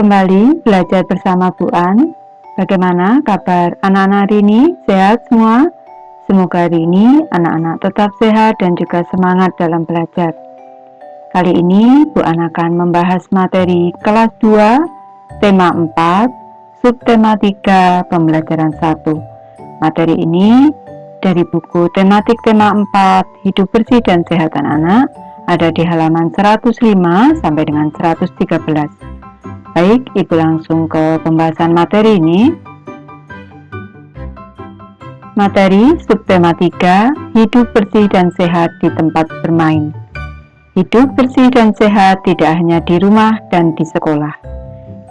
kembali belajar bersama Bu An. Bagaimana kabar anak-anak hari ini? Sehat semua? Semoga hari ini anak-anak tetap sehat dan juga semangat dalam belajar. Kali ini Bu An akan membahas materi kelas 2, tema 4, subtema 3, pembelajaran 1. Materi ini dari buku tematik tema 4, hidup bersih dan sehat anak-anak, ada di halaman 105 sampai dengan 113. Baik, Ibu langsung ke pembahasan materi ini. Materi subtema 3, hidup bersih dan sehat di tempat bermain. Hidup bersih dan sehat tidak hanya di rumah dan di sekolah.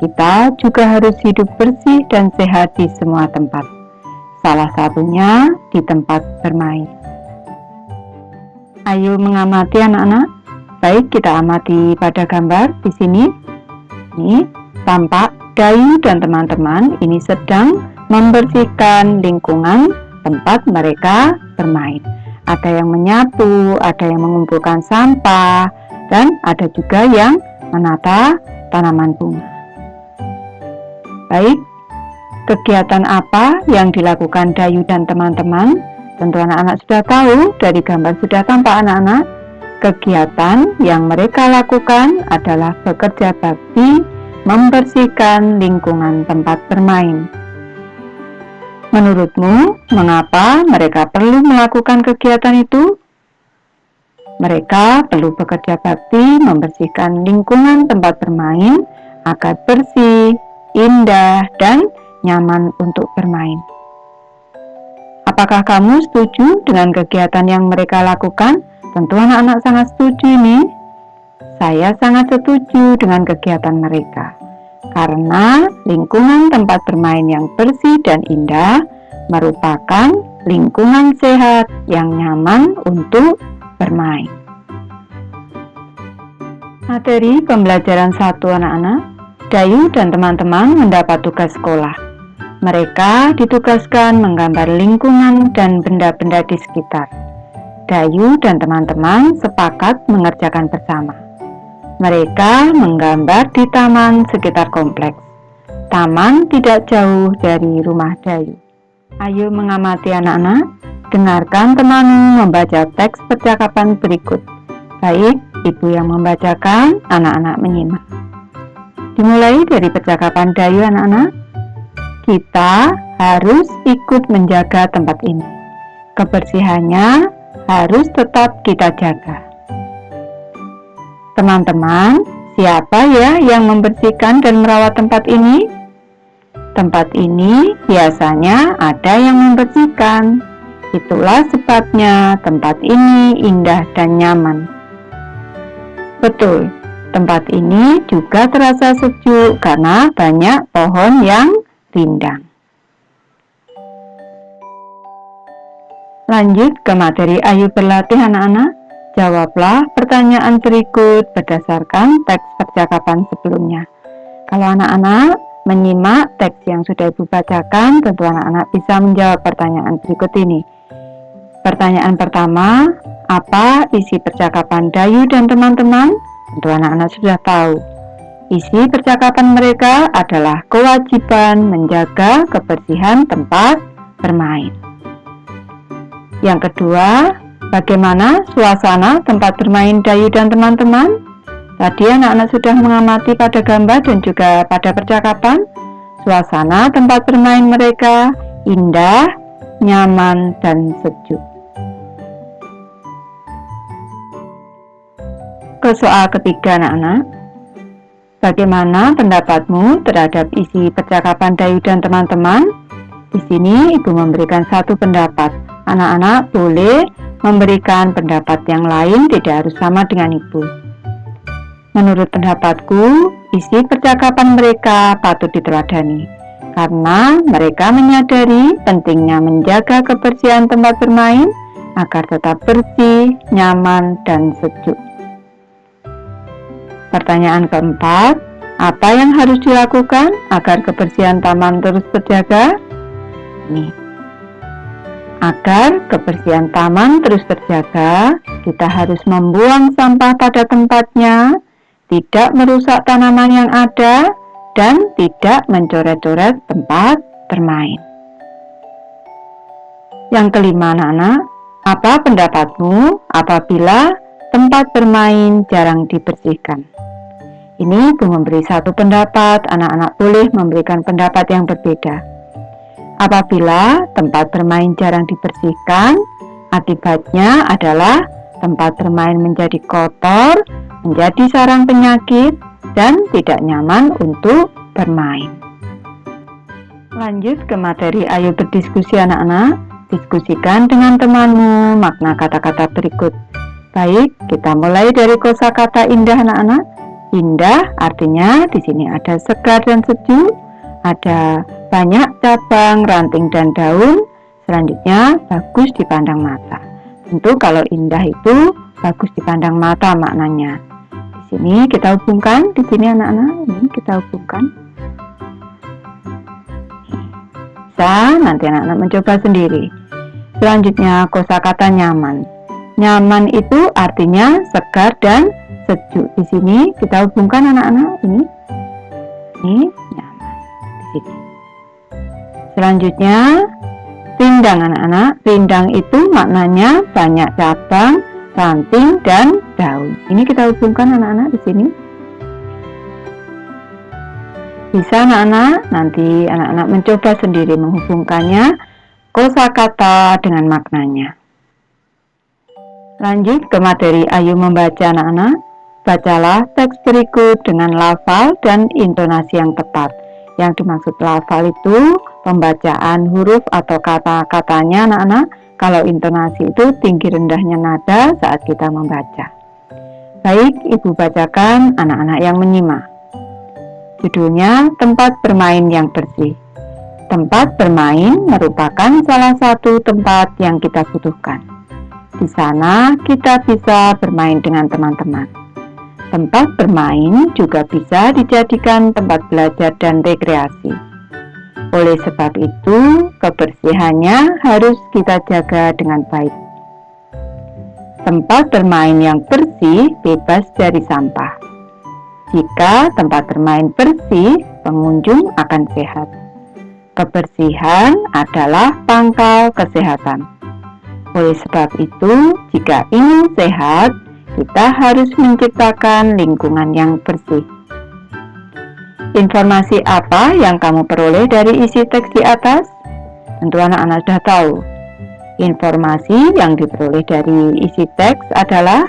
Kita juga harus hidup bersih dan sehat di semua tempat. Salah satunya di tempat bermain. Ayo mengamati anak-anak. Baik, kita amati pada gambar di sini. Ini tampak Dayu dan teman-teman ini sedang membersihkan lingkungan tempat mereka bermain. Ada yang menyapu, ada yang mengumpulkan sampah, dan ada juga yang menata tanaman bunga. Baik, kegiatan apa yang dilakukan Dayu dan teman-teman? Tentu anak-anak sudah tahu, dari gambar sudah tampak anak-anak. Kegiatan yang mereka lakukan adalah bekerja bakti membersihkan lingkungan tempat bermain. Menurutmu, mengapa mereka perlu melakukan kegiatan itu? Mereka perlu bekerja bakti membersihkan lingkungan tempat bermain agar bersih, indah, dan nyaman untuk bermain. Apakah kamu setuju dengan kegiatan yang mereka lakukan? Tentu anak-anak sangat setuju ini. Saya sangat setuju dengan kegiatan mereka. Karena lingkungan tempat bermain yang bersih dan indah merupakan lingkungan sehat yang nyaman untuk bermain. Materi pembelajaran 1 anak-anak, Dayu dan teman-teman mendapat tugas sekolah. Mereka ditugaskan menggambar lingkungan dan benda-benda di sekitar. Dayu dan teman-teman sepakat mengerjakan bersama. Mereka menggambar di taman sekitar kompleks. Taman tidak jauh dari rumah Dayu. Ayo mengamati anak-anak. Dengarkan temanmu membaca teks percakapan berikut. Baik, Ibu yang membacakan, anak-anak menyimak. Dimulai dari percakapan Dayu anak-anak. Kita harus ikut menjaga tempat ini. Kebersihannya harus tetap kita jaga. Teman-teman, siapa ya yang membersihkan dan merawat tempat ini? Tempat ini biasanya ada yang membersihkan. Itulah sebabnya tempat ini indah dan nyaman. Betul, tempat ini juga terasa sejuk karena banyak pohon yang rindang. Lanjut ke materi ayo berlatih anak-anak. Jawablah pertanyaan berikut berdasarkan teks percakapan sebelumnya. Kalau anak-anak menyimak teks yang sudah Ibu bacakan, tentu anak-anak bisa menjawab pertanyaan berikut ini. Pertanyaan pertama, apa isi percakapan Dayu dan teman-teman? Tentu anak-anak sudah tahu. Isi percakapan mereka adalah kewajiban menjaga kebersihan tempat bermain. Yang kedua, bagaimana suasana tempat bermain Dayu dan teman-teman? Tadi anak-anak sudah mengamati pada gambar dan juga pada percakapan. Suasana tempat bermain mereka indah, nyaman, dan sejuk. Ke soal ketiga anak-anak. Bagaimana pendapatmu terhadap isi percakapan Dayu dan teman-teman? Di sini Ibu memberikan satu pendapat. Anak-anak boleh memberikan pendapat yang lain, tidak harus sama dengan Ibu. Menurut pendapatku, isi percakapan mereka patut diteladani karena mereka menyadari pentingnya menjaga kebersihan tempat bermain agar tetap bersih, nyaman, dan sejuk. Pertanyaan keempat, apa yang harus dilakukan agar kebersihan taman terus terjaga? Nih. Agar kebersihan taman terus terjaga, kita harus membuang sampah pada tempatnya, tidak merusak tanaman yang ada, dan tidak mencoret-coret tempat bermain. Yang kelima, anak-anak, apa pendapatmu apabila tempat bermain jarang dibersihkan? Ini Ibu memberi satu pendapat, anak-anak boleh memberikan pendapat yang berbeda. Apabila tempat bermain jarang dibersihkan, akibatnya adalah tempat bermain menjadi kotor, menjadi sarang penyakit, dan tidak nyaman untuk bermain. Lanjut ke materi, ayo berdiskusi anak-anak. Diskusikan dengan temanmu makna kata-kata berikut. Baik, kita mulai dari kosakata indah anak-anak. Indah artinya di sini ada segar dan sejuk, ada banyak cabang, ranting dan daun. Selanjutnya bagus dipandang mata. Tentu kalau indah itu bagus dipandang mata maknanya. Di sini kita hubungkan, di sini anak-anak, ini kita hubungkan. Bisa nanti anak-anak mencoba sendiri. Selanjutnya kosakata nyaman. Nyaman itu artinya segar dan sejuk. Di sini kita hubungkan anak-anak, ini nyaman di sini. Selanjutnya rindang anak-anak. Rindang itu maknanya banyak cabang, ranting dan daun. Ini kita hubungkan anak-anak di sini. Bisa anak-anak, nanti anak-anak mencoba sendiri menghubungkannya kosakata dengan maknanya. Lanjut ke materi, ayo membaca anak-anak. Bacalah teks berikut dengan lafal dan intonasi yang tepat. Yang dimaksud lafal itu pembacaan huruf atau kata-katanya anak-anak. Kalau intonasi itu tinggi rendahnya nada saat kita membaca. Baik, Ibu bacakan, anak-anak yang menyimak. Judulnya tempat bermain yang bersih. Tempat bermain merupakan salah satu tempat yang kita butuhkan. Di sana kita bisa bermain dengan teman-teman. Tempat bermain juga bisa dijadikan tempat belajar dan rekreasi. Oleh sebab itu, kebersihannya harus kita jaga dengan baik. Tempat bermain yang bersih bebas dari sampah. Jika tempat bermain bersih, pengunjung akan sehat. Kebersihan adalah pangkal kesehatan. Oleh sebab itu, jika ingin sehat, kita harus menciptakan lingkungan yang bersih. Informasi apa yang kamu peroleh dari isi teks di atas? Tentu anak-anak sudah tahu. Informasi yang diperoleh dari isi teks adalah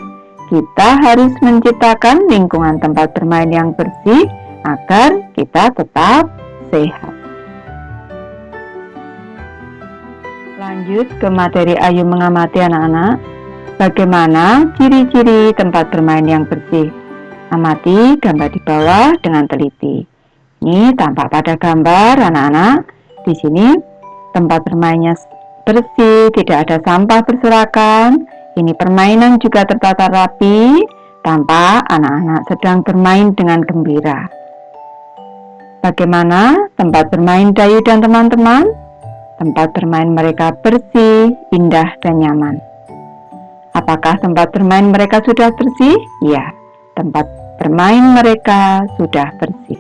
kita harus menciptakan lingkungan tempat bermain yang bersih agar kita tetap sehat. Lanjut ke materi, ayo mengamati anak-anak. Bagaimana ciri-ciri tempat bermain yang bersih? Amati gambar di bawah dengan teliti. Ini tampak pada gambar anak-anak. Di sini tempat bermainnya bersih, tidak ada sampah berserakan. Ini permainan juga tertata rapi. Tampak anak-anak sedang bermain dengan gembira. Bagaimana tempat bermain Dayu dan teman-teman? Tempat bermain mereka bersih, indah dan nyaman. Apakah tempat bermain mereka sudah bersih? Ya, tempat bermain mereka sudah bersih.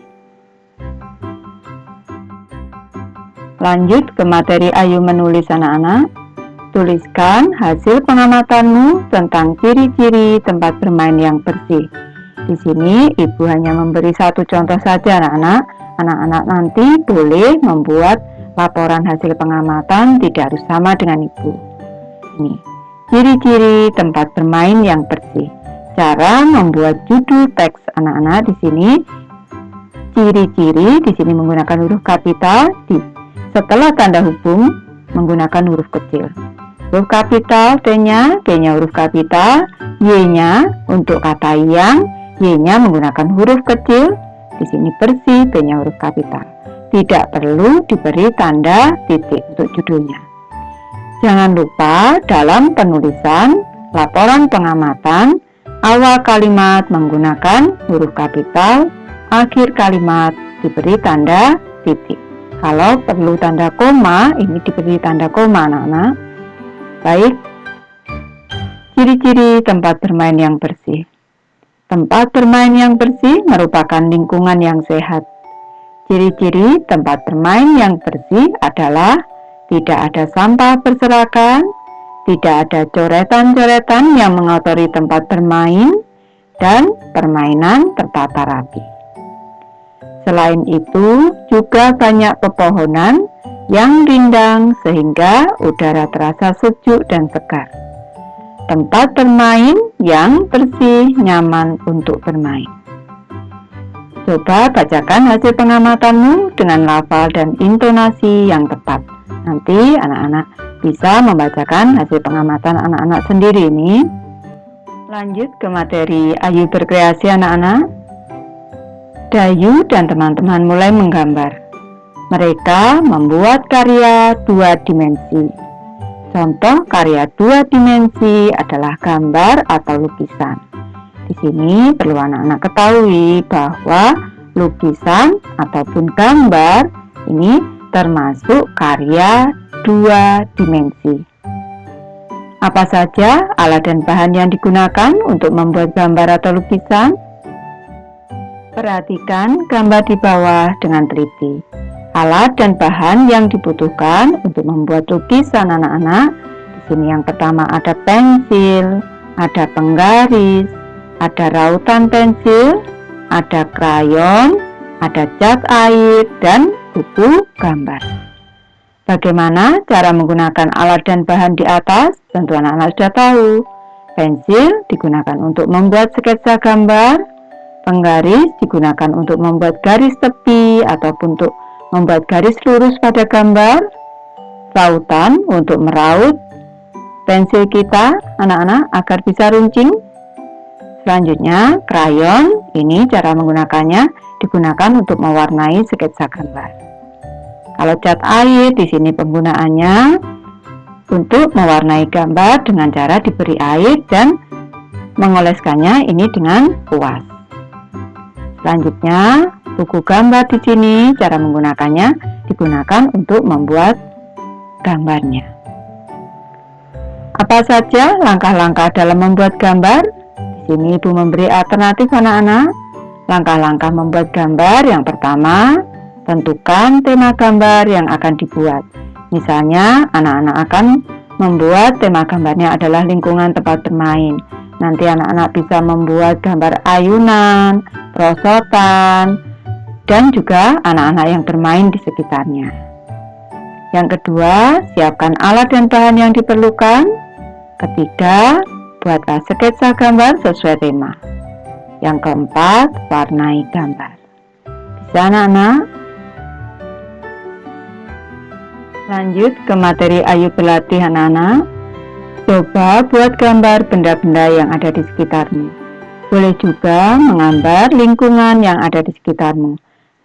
Lanjut ke materi, ayo menulis anak-anak. Tuliskan hasil pengamatanmu tentang ciri-ciri tempat bermain yang bersih. Di sini Ibu hanya memberi satu contoh saja anak-anak. Anak-anak nanti boleh membuat laporan hasil pengamatan, tidak harus sama dengan Ibu. Ini ciri-ciri tempat bermain yang bersih. Cara membuat judul teks anak-anak di sini. Ciri-ciri di sini menggunakan huruf kapital, setelah tanda hubung menggunakan huruf kecil. Huruf kapital T-nya huruf kapital, Y-nya untuk kata yang, Y-nya menggunakan huruf kecil. Di sini bersih, B-nya huruf kapital. Tidak perlu diberi tanda titik untuk judulnya. Jangan lupa dalam penulisan laporan pengamatan, awal kalimat menggunakan huruf kapital, akhir kalimat diberi tanda titik. Kalau perlu tanda koma, ini diberi tanda koma anak-anak. Baik, ciri-ciri tempat bermain yang bersih. Tempat bermain yang bersih merupakan lingkungan yang sehat. Ciri-ciri tempat bermain yang bersih adalah tidak ada sampah berserakan, tidak ada coretan-coretan yang mengotori tempat bermain, dan permainan tertata rapi. Selain itu, juga banyak pepohonan yang rindang sehingga udara terasa sejuk dan segar. Tempat bermain yang bersih, nyaman untuk bermain. Coba bacakan hasil pengamatanmu dengan lafal dan intonasi yang tepat. Nanti anak-anak bisa membacakan hasil pengamatan anak-anak sendiri ini. Lanjut ke materi Ayu berkreasi anak-anak. Dayu dan teman-teman mulai menggambar. Mereka membuat karya 2 dimensi. Contoh karya 2 dimensi adalah gambar atau lukisan. Di sini perlu anak-anak ketahui bahwa lukisan ataupun gambar ini termasuk karya 2 dimensi. Apa saja alat dan bahan yang digunakan untuk membuat gambar atau lukisan? Perhatikan gambar di bawah dengan teliti. Alat dan bahan yang dibutuhkan untuk membuat lukisan anak-anak. Di sini yang pertama ada pensil, ada penggaris, ada rautan pensil, ada krayon, ada cat air, dan buku gambar. Bagaimana cara menggunakan alat dan bahan di atas? Tentu anak-anak sudah tahu. Pensil digunakan untuk membuat sketsa gambar, penggaris digunakan untuk membuat garis tepi ataupun untuk membuat garis lurus pada gambar, rautan untuk meraut pensil kita anak-anak agar bisa runcing. Selanjutnya, krayon ini cara menggunakannya digunakan untuk mewarnai sketsa gambar. Kalau cat air di sini penggunaannya untuk mewarnai gambar dengan cara diberi air dan mengoleskannya ini dengan kuas. Selanjutnya, buku gambar di sini cara menggunakannya digunakan untuk membuat gambarnya. Apa saja langkah-langkah dalam membuat gambar? Di sini Ibu memberi alternatif anak-anak. Langkah-langkah membuat gambar yang pertama, tentukan tema gambar yang akan dibuat. Misalnya, anak-anak akan membuat tema gambarnya adalah lingkungan tempat bermain. Nanti anak-anak bisa membuat gambar ayunan, perosotan, dan juga anak-anak yang bermain di sekitarnya. Yang kedua, siapkan alat dan bahan yang diperlukan. Ketiga, buatlah sketsa gambar sesuai tema. Yang keempat, warnai gambar. Bisa anak-anak? Lanjut ke materi Ayu berlatih anak-anak. Coba buat gambar benda-benda yang ada di sekitarmu. Boleh juga menggambar lingkungan yang ada di sekitarmu.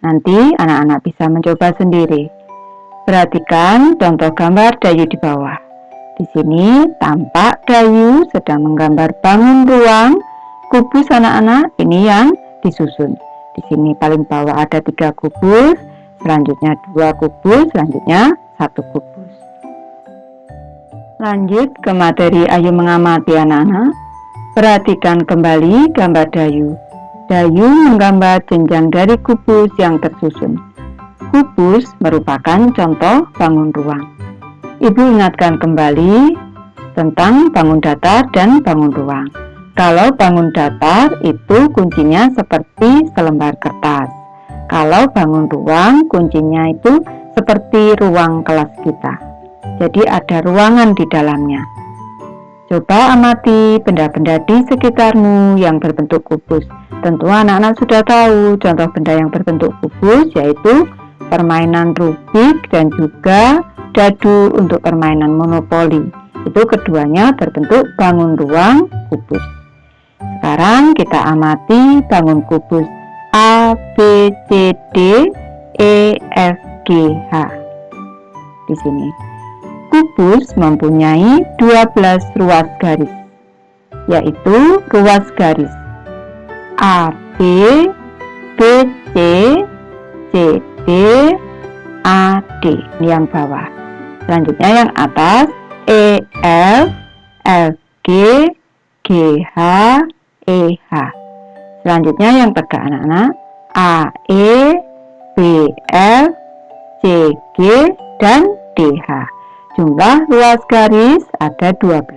Nanti anak-anak bisa mencoba sendiri. Perhatikan contoh gambar Dayu di bawah. Di sini tampak Dayu sedang menggambar bangun ruang kubus anak-anak ini yang disusun. Di sini paling bawah ada 3 kubus, selanjutnya 2 kubus, selanjutnya 1 kubus. Lanjut ke materi Ayu mengamati anak-anak. Perhatikan kembali gambar Dayu. Dayu menggambar jenjang dari kubus yang tersusun. Kubus merupakan contoh bangun ruang. Ibu ingatkan kembali tentang bangun datar dan bangun ruang. Kalau bangun datar itu kuncinya seperti selembar kertas. Kalau bangun ruang kuncinya itu seperti ruang kelas kita. Jadi ada ruangan di dalamnya. Coba amati benda-benda di sekitarmu yang berbentuk kubus. Tentu anak-anak sudah tahu contoh benda yang berbentuk kubus yaitu permainan Rubik dan juga dadu untuk permainan monopoli. Itu keduanya berbentuk bangun ruang kubus. Sekarang kita amati bangun kubus A, B, C, D, E, F, G, H. Di sini kubus mempunyai 12 ruas garis, yaitu ruas garis A, B, B, C, C, D, A, D. Ini yang bawah. Selanjutnya yang atas E, F, F, G, G, H, E, H. Selanjutnya yang tegak anak-anak A, E, BF, CG, dan DH. Jumlah ruas garis ada 12.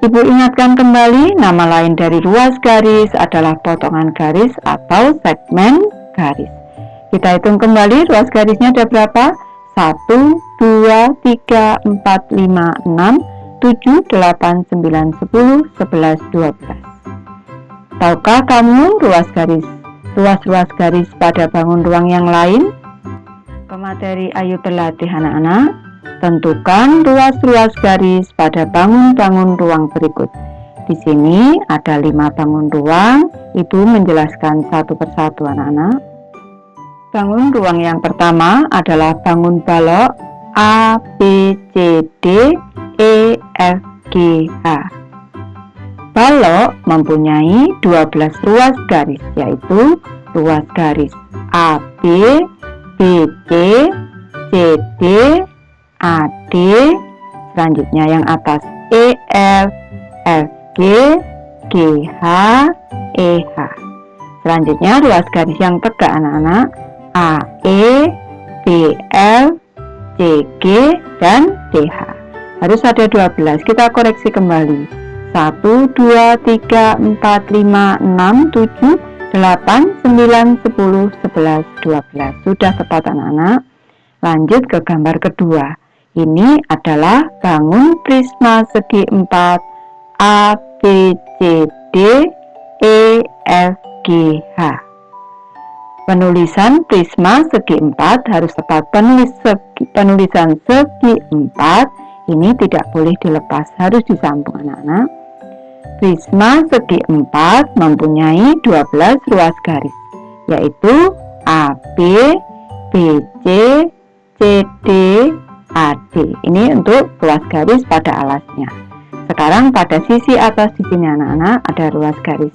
Ibu ingatkan kembali, nama lain dari ruas garis adalah potongan garis atau segmen garis. Kita hitung kembali, ruas garisnya ada berapa? 1, 2, 3, 4, 5, 6, 7, 8, 9, 10, 11, 12. Tahukah kamu ruas-ruas garis pada bangun ruang yang lain? Pemateri ayo berlatih anak-anak. Tentukan ruas-ruas garis pada bangun-bangun ruang berikut. Di sini ada 5 bangun ruang. Ibu menjelaskan satu persatu anak-anak. Bangun ruang yang pertama adalah bangun balok A, B, C, D, E, F, G, H. Balok mempunyai 12 ruas garis, yaitu ruas garis AB, BC, CD, AD, selanjutnya yang atas EF, FG, GH, EH. Selanjutnya ruas garis yang tegak anak-anak, AE, BL, CG, dan DH. Harus ada 12. Kita koreksi kembali. 1, 2, 3, 4, 5, 6, 7, 8, 9, 10, 11, 12. Sudah tepat anak-anak. Lanjut ke gambar kedua. Ini adalah bangun prisma segi 4 A, B, C, D, E, F, G, H. Penulisan prisma segi 4 harus tepat. Penulisan segi 4 ini tidak boleh dilepas, harus disambung anak-anak. Prisma segi 4 mempunyai 12 ruas garis, yaitu AB, BC, CD, AD. Ini untuk ruas garis pada alasnya. Sekarang pada sisi atas di sini anak-anak ada ruas garis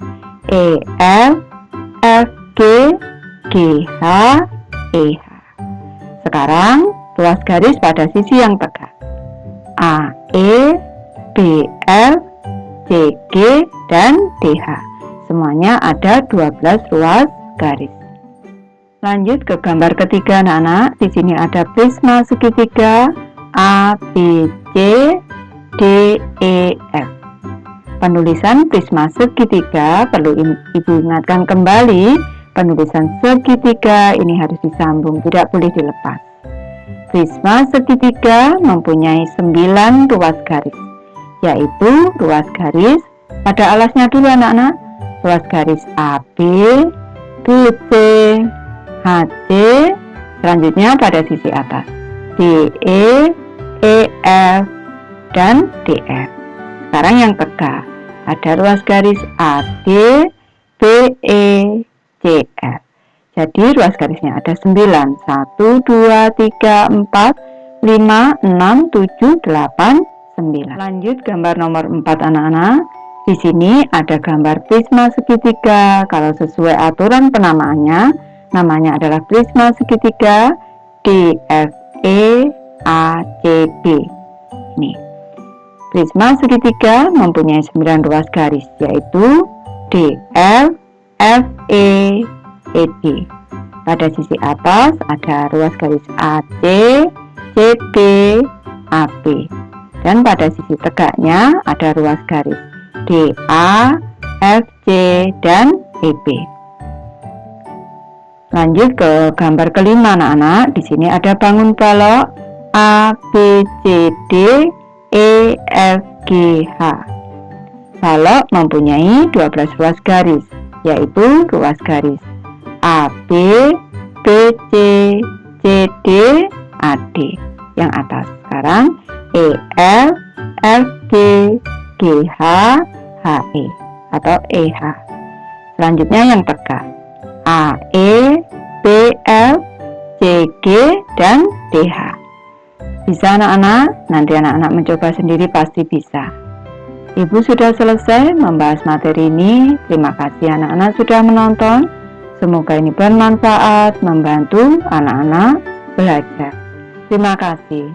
EF, FG, GH, EH. Sekarang ruas garis pada sisi yang tegak AE, BL, CG, dan DH. Semuanya ada 12 ruas garis. Lanjut ke gambar ketiga anak-anak. Di sini ada prisma segitiga A, B, C, D, E, F. Penulisan prisma segitiga perlu ibu ingatkan kembali. Penulisan segitiga ini harus disambung, tidak boleh dilepas. Prisma segitiga mempunyai 9 ruas garis, yaitu ruas garis pada alasnya dulu anak-anak. Ruas garis AB, BC, HC, selanjutnya pada sisi atas DE, EF, dan DF. Sekarang yang tegak ada ruas garis AD, BE, CF. Jadi ruas garisnya ada 9. 1, 2, 3, 4, 5, 6, 7, 8, 9. Lanjut gambar nomor 4 anak-anak. Di sini ada gambar prisma segitiga. Kalau sesuai aturan penamaannya, namanya adalah prisma segitiga DFE ACB. Ini. Prisma segitiga mempunyai 9 ruas garis, yaitu DF, FE, ED. Pada sisi atas ada ruas garis AC, CB, AB. Dan pada sisi tegaknya ada ruas garis DA, FC, dan EB. Lanjut ke gambar kelima anak-anak. Di sini ada bangun balok A, B, C, D, E, F, G, H. Balok mempunyai 12 ruas garis, yaitu ruas garis AB, BC, CD, AD yang atas. Sekarang EF, FG, GH, HE atau EH. Selanjutnya yang tegak AE, BL, CG, dan DH. Bisa anak-anak? Nanti anak-anak mencoba sendiri pasti bisa. Ibu sudah selesai membahas materi ini. Terima kasih anak-anak sudah menonton. Semoga ini bermanfaat, membantu anak-anak belajar. Terima kasih.